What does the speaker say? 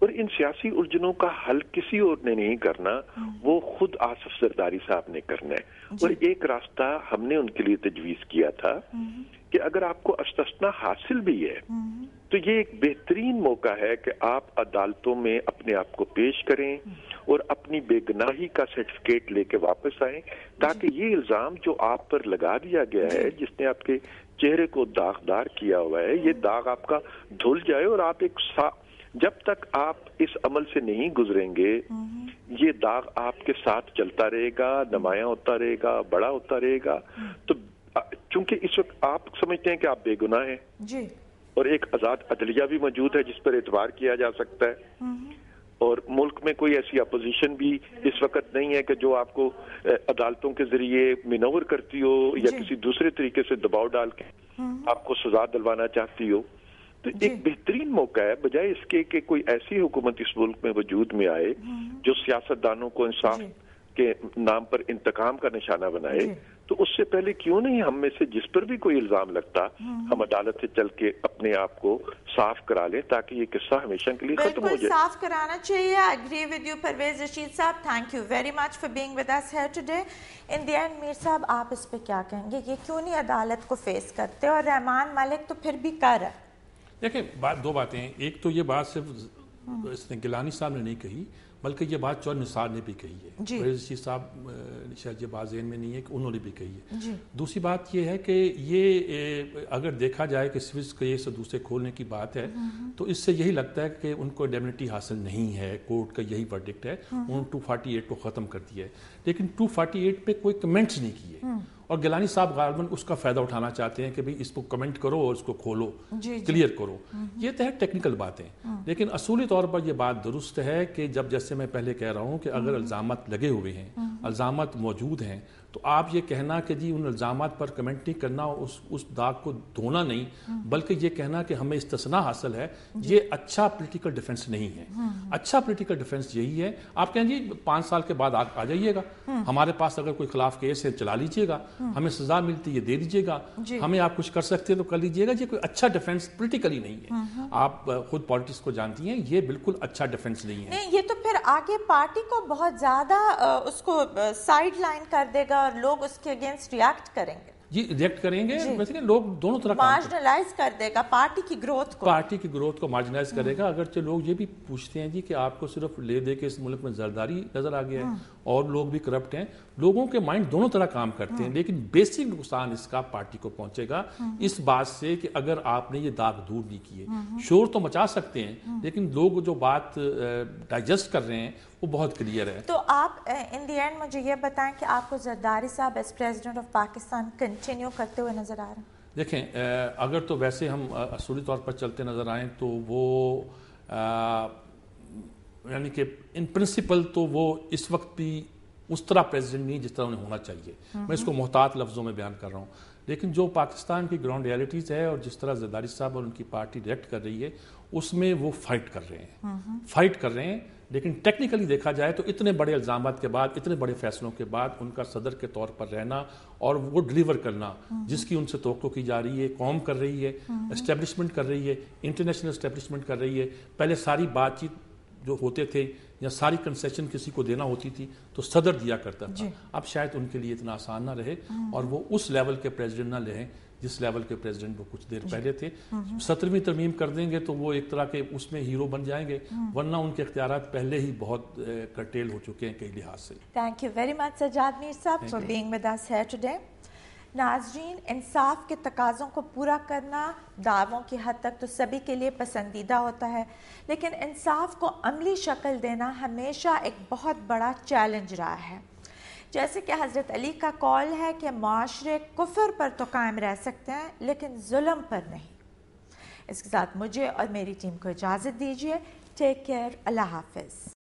اور ان سیاسی الجھنوں کا حل کسی اور نے نہیں کرنا، وہ خود آصف زرداری صاحب نے کرنا ہے۔ اور ایک راستہ ہم نے ان کے لیے تجویز کیا تھا کہ اگر آپ کو استثنا حاصل بھی ہے تو یہ ایک بہترین موقع ہے کہ آپ عدالتوں میں اپنے آپ کو پیش کریں اور اپنی بے گناہی کا سرٹیفکیٹ لے کے واپس آئیں، تاکہ یہ الزام جو آپ پر لگا دیا گیا ہے، جس نے آپ کے چہرے کو داغدار کیا ہوا ہے، یہ داغ آپ کا دھل جائے اور آپ جب تک آپ اس عمل سے نہیں گزریں گے یہ داغ آپ کے ساتھ چلتا رہے گا، نمایاں ہوتا رہے گا، بڑا ہوتا رہے گا۔ تو چونکہ اس وقت آپ سمجھتے ہیں کہ آپ بے گناہ ہیں جی، اور ایک آزاد عدلیہ بھی موجود ہے جس پر اعتبار کیا جا سکتا ہے، اور ملک میں کوئی ایسی اپوزیشن بھی اس وقت نہیں ہے کہ جو آپ کو عدالتوں کے ذریعے منور کرتی ہو یا کسی دوسرے طریقے سے دباؤ ڈال کے آپ کو سزا دلوانا چاہتی ہو۔ تو ایک بہترین موقع ہے بجائے اس کے کہ کوئی ایسی حکومت اس ملک میں وجود میں آئے جو سیاستدانوں کو انصاف کے نام پر انتقام کا نشانہ بنائے، تو اس سے پہلے کیوں نہیں ہم میں سے جس پر بھی کوئی الزام لگتا ہم عدالت سے چل کے اپنے آپ کو صاف کرا لیں تاکہ یہ قصہ ہمیشہ کے لیے ختم ہو جائے۔ صاف کرانا چاہیے۔ I agree with you Pervez Rashid صاحب، thank you very much for being with us here today. In the end میر صاحب آپ اس پہ کیا کہیں گے؟ یہ کیوں نہیں عدالت کو فیس کرتے؟ اور رحمان ملک تو پھر بھی کر رہا ہے۔ دیکھیں دو باتیں ہیں، ایک تو یہ بات صرف اس نے گیلانی صاحب نے نہیں کہی بلکہ یہ بات چور نثار نے بھی کہی ہے، پرویز رشید صاحب شاید یہ بات ذہن میں نہیں ہے کہ انہوں نے بھی کہی ہے۔ دوسری بات یہ ہے کہ یہ اگر دیکھا جائے کہ سوئس کیس سے دوسرے کھولنے کی بات ہے تو اس سے یہی لگتا ہے کہ ان کو انڈیمنٹی حاصل نہیں ہے، کورٹ کا یہی ورڈکٹ ہے، انہوں نے 248 کو ختم کر دیا ہے، لیکن 248 پہ کوئی کمنٹس نہیں کیے، اور گیلانی صاحب غالباً اس کا فائدہ اٹھانا چاہتے ہیں کہ بھئی اس کو کمنٹ کرو اور اس کو کھولو، کلیئر کرو۔ یہ تو ہے ٹیکنیکل باتیں، لیکن اصولی طور پر یہ بات درست ہے کہ جب جیسے میں پہلے کہہ رہا ہوں کہ اگر الزامات لگے ہوئے ہیں، الزامات موجود ہیں، تو آپ یہ کہنا کہ جی ان الزامات پر کمنٹ نہیں کرنا، اس داغ کو دھونا نہیں، بلکہ یہ کہنا کہ ہمیں استثناء حاصل ہے، یہ اچھا پولیٹیکل ڈیفنس نہیں ہے۔ اچھا پولیٹیکل ڈیفنس یہی ہے، آپ کہیں جی 5 سال کے بعد آ جائیے گا، ہمارے پاس اگر کوئی خلاف کیس ہے چلا لیجیے گا، ہمیں سزا ملتی ہے دے دیجیے گا، ہمیں آپ کچھ کر سکتے ہیں تو کر لیجیے گا۔ یہ کوئی اچھا ڈیفنس پولیٹیکلی نہیں ہے، آپ خود پالیٹکس کو جانتی ہیں، یہ بالکل اچھا ڈیفنس نہیں ہے۔ نہیں، یہ تو پھر آگے پارٹی کو بہت زیادہ اس کو سائیڈ لائن کر دے گا اور لوگ اس کے اگینسٹ ریاکٹ کریں گے۔ جی ریئیکٹ کریں گے، ویسے کہ لوگ دونوں طرح مارجنلائز کر دے گا پارٹی کی گروتھ کو، پارٹی کی گروتھ کو مارجنلائز کرے گا۔ اگرچہ لوگ یہ بھی پوچھتے ہیں جی کہ آپ کو صرف لے دے کے اس ملک میں زرداری نظر آ گیا ہے اور لوگ بھی کرپٹ ہیں، لوگوں کے مائنڈ دونوں طرح کام کرتے ہیں، لیکن بیسک نقصان اس کا پارٹی کو پہنچے گا اس بات سے کہ اگر آپ نے یہ داغ دور نہیں کیے۔ شور تو مچا سکتے ہیں لیکن لوگ جو بات ڈائجسٹ کر رہے ہیں وہ بہت کلیئر ہے۔ تو آپ ان دی اینڈ مجھے یہ بتائیں کہ آپ کو زرداری صاحب as president of Pakistan continue کرتے ہوئے نظر آ رہے ہیں؟ دیکھیں اگر تو ویسے ہم اصولی طور پر چلتے نظر آئیں تو وہ یعنی کہ ان پرنسپل تو وہ اس وقت بھی اس طرح پریزیڈنٹ نہیں جس طرح انہیں ہونا چاہیے، میں اس کو محتاط لفظوں میں بیان کر رہا ہوں، لیکن جو پاکستان کی گراؤنڈ ریالٹیز ہے اور جس طرح زرداری صاحب اور ان کی پارٹی ریئیکٹ کر رہی ہے اس میں وہ فائٹ کر رہے ہیں، لیکن ٹیکنیکلی دیکھا جائے تو اتنے بڑے الزامات کے بعد، اتنے بڑے فیصلوں کے بعد ان کا صدر کے طور پر رہنا اور وہ ڈلیور کرنا جس کی ان سے توقع کی جا رہی ہے، قوم کر رہی ہے، اسٹیبلشمنٹ کر رہی ہے، انٹرنیشنل اسٹیبلشمنٹ کر رہی ہے۔ پہلے ساری بات چیت جو ہوتے تھے یا ساری کنسیشن کسی کو دینا ہوتی تھی تو صدر دیا کرتا تھا، اب شاید ان کے لیے اتنا آسان نہ رہے اور وہ اس لیول کے پریزیڈنٹ نہ رہیں جس لیول کے پریزیڈنٹ وہ کچھ دیر پہلے تھے۔ 17ویں ترمیم کر دیں گے تو وہ ایک طرح کے اس میں ہیرو بن جائیں گے، ورنہ ان کے اختیارات پہلے ہی بہت کرٹیل ہو چکے ہیں کئی لحاظ سے۔ Thank you very much Sajjad Mir Sahib for being with us here today. ناظرین، انصاف کے تقاضوں کو پورا کرنا دعووں کی حد تک تو سبھی کے لیے پسندیدہ ہوتا ہے، لیکن انصاف کو عملی شکل دینا ہمیشہ ایک بہت بڑا چیلنج رہا ہے۔ جیسے کہ حضرت علی کا قول ہے کہ معاشرے کفر پر تو قائم رہ سکتے ہیں لیکن ظلم پر نہیں۔ اس کے ساتھ مجھے اور میری ٹیم کو اجازت دیجیے۔ ٹیک کیئر، اللہ حافظ۔